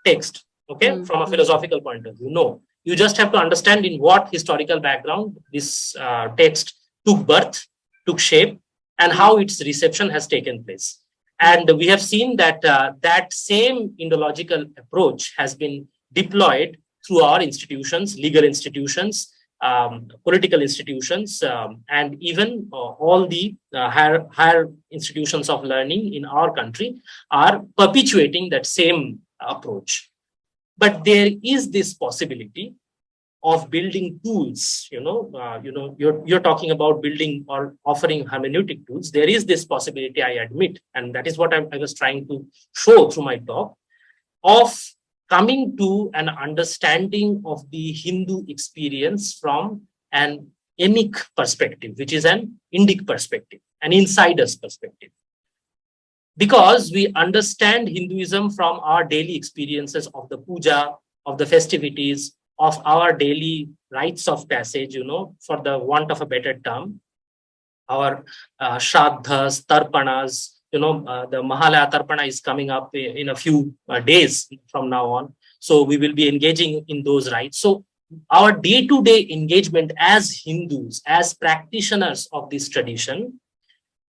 text, okay, from a philosophical point of view. No, you just have to understand in what historical background this text took birth, took shape, and how its reception has taken place. And we have seen that that same Indological approach has been deployed through our institutions, legal institutions, political institutions, and even all the higher institutions of learning in our country are perpetuating that same approach. But there is this possibility of building tools. You're talking about building or offering hermeneutic tools. There is this possibility, I admit, and that is what I was trying to show through my talk, of coming to an understanding of the Hindu experience from an emic perspective, which is an Indic perspective, an insider's perspective. Because we understand Hinduism from our daily experiences of the puja, of the festivities, of our daily rites of passage, for the want of a better term, our shraddhas, tarpanas, the Mahalaya Tarpana is coming up in a few days from now on. So we will be engaging in those rites. So our day-to-day engagement as Hindus, as practitioners of this tradition,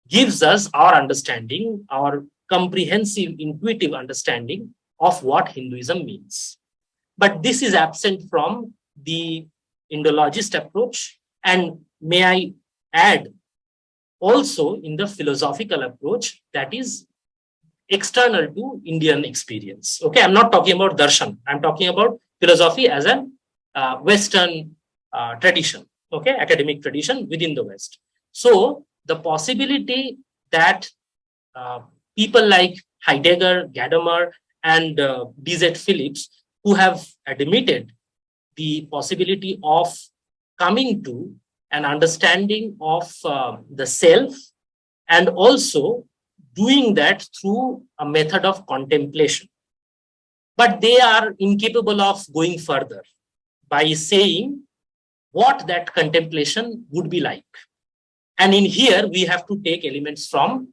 gives us our understanding, our comprehensive, intuitive understanding of what Hinduism means. But this is absent from the Indologist approach, and may I add, also in the philosophical approach that is external to Indian experience. Okay, I'm not talking about darshan. I'm talking about philosophy as a Western tradition. Okay, academic tradition within the West. So the possibility that people like Heidegger, Gadamer, and D.Z. Phillips, who have admitted the possibility of coming to an understanding of the self, and also doing that through a method of contemplation. But they are incapable of going further by saying what that contemplation would be like. And in here, we have to take elements from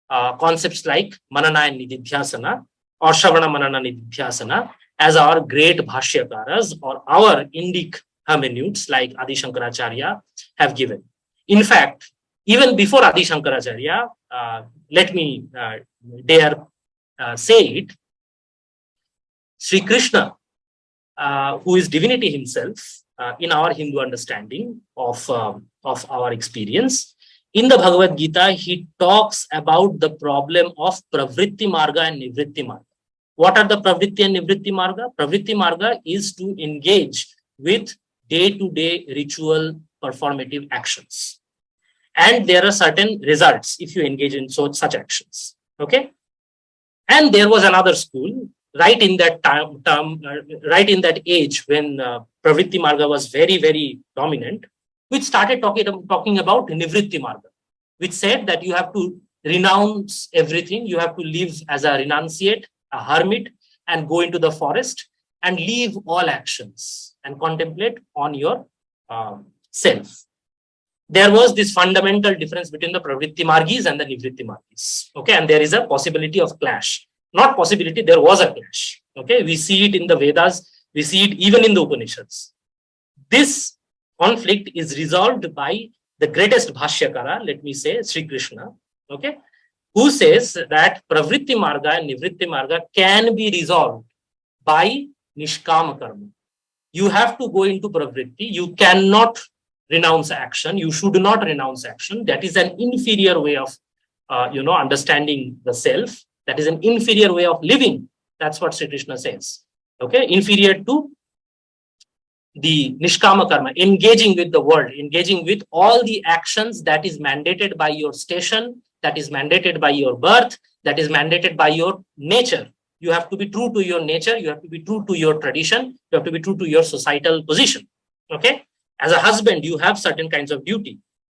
concepts like Manana and Nididhyasana or Shravana Manana Nididhyasana as our great Bhashyakaras or our Indic hermeneutes like Adi Shankaracharya have given. In fact, even before Adi Shankaracharya, let me dare say it, Sri Krishna, who is divinity himself, in our Hindu understanding of our experience, in the Bhagavad Gita, he talks about the problem of Pravritti Marga and Nivritti Marga. What are the Pravritti and Nivritti Marga? Pravritti Marga is to engage with day-to-day ritual performative actions. And there are certain results if you engage in such actions. Okay. And there was another school right in that right in that age when Pravritti Marga was very, very dominant, which started talking about Nivritti Marga, which said that you have to renounce everything. You have to live as a renunciate, a hermit, and go into the forest and leave all actions and contemplate on your self. There was this fundamental difference between the Pravritti Margis and the Nivritti Margis. Okay, and there is a possibility of clash. Not possibility, there was a clash. Okay, we see it in the Vedas, we see it even in the Upanishads. This conflict is resolved by the greatest Bhashyakara, let me say, Sri Krishna, okay, who says that Pravritti Marga and Nivritti Marga can be resolved by Nishkama Karma. You have to go into Pravritti, you cannot renounce action, you should not renounce action. That is an inferior way of understanding the self. That is an inferior way of living. That's what Sri Krishna says. Okay, inferior to the Nishkama Karma, engaging with the world, engaging with all the actions that is mandated by your station, that is mandated by your birth, that is mandated by your nature. You have to be true to your nature, you have to be true to your tradition, you have to be true to your societal position. Okay, as a husband, you have certain kinds of duty.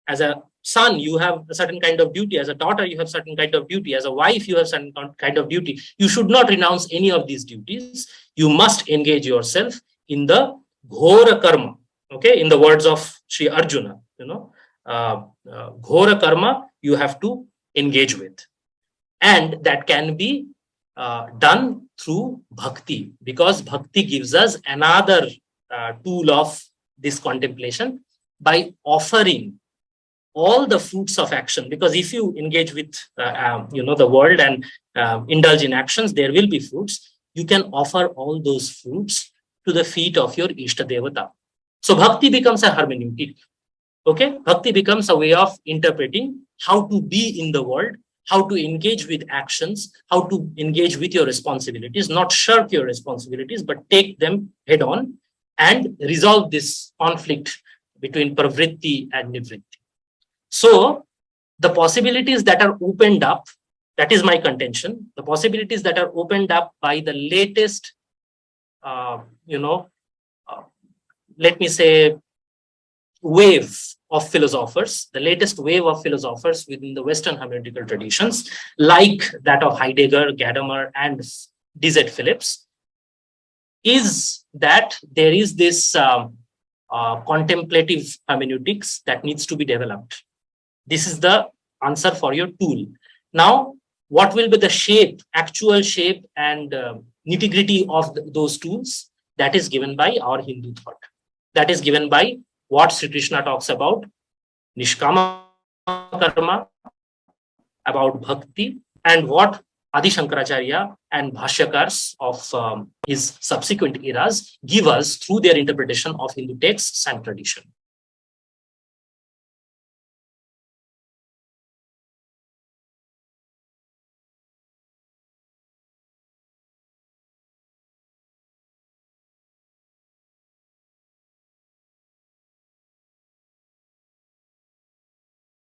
As a son, you have a certain kind of duty. As a daughter, you have certain kind of duty. As a wife, you have certain kind of duty. You should not renounce any of these duties. You must engage yourself in the Ghora Karma. Okay, in the words of Sri Arjuna, Ghora Karma you have to engage with. And that can be done through bhakti, because bhakti gives us another tool of this contemplation by offering all the fruits of action. Because if you engage with the world and indulge in actions, there will be fruits. You can offer all those fruits to the feet of your Ishta Devata. So bhakti becomes a hermeneutic. Okay, bhakti becomes a way of interpreting how to be in the world, how to engage with actions, how to engage with your responsibilities, not shirk your responsibilities, but take them head on and resolve this conflict between pravritti and nivritti. So the possibilities that are opened up, that is my contention, the possibilities that are opened up by the latest, let me say, wave of philosophers, the latest wave of philosophers within the Western hermeneutical traditions, like that of Heidegger, Gadamer, and D.Z. Phillips, is that there is this contemplative hermeneutics that needs to be developed. This is the answer for your tool. Now, what will be the shape, actual shape and nitty-gritty of those tools? That is given by our Hindu thought. That is given by what Sri Krishna talks about, Nishkama Karma, about Bhakti, and what Adi Shankaracharya and Bhashyakars of his subsequent eras give us through their interpretation of Hindu texts and tradition.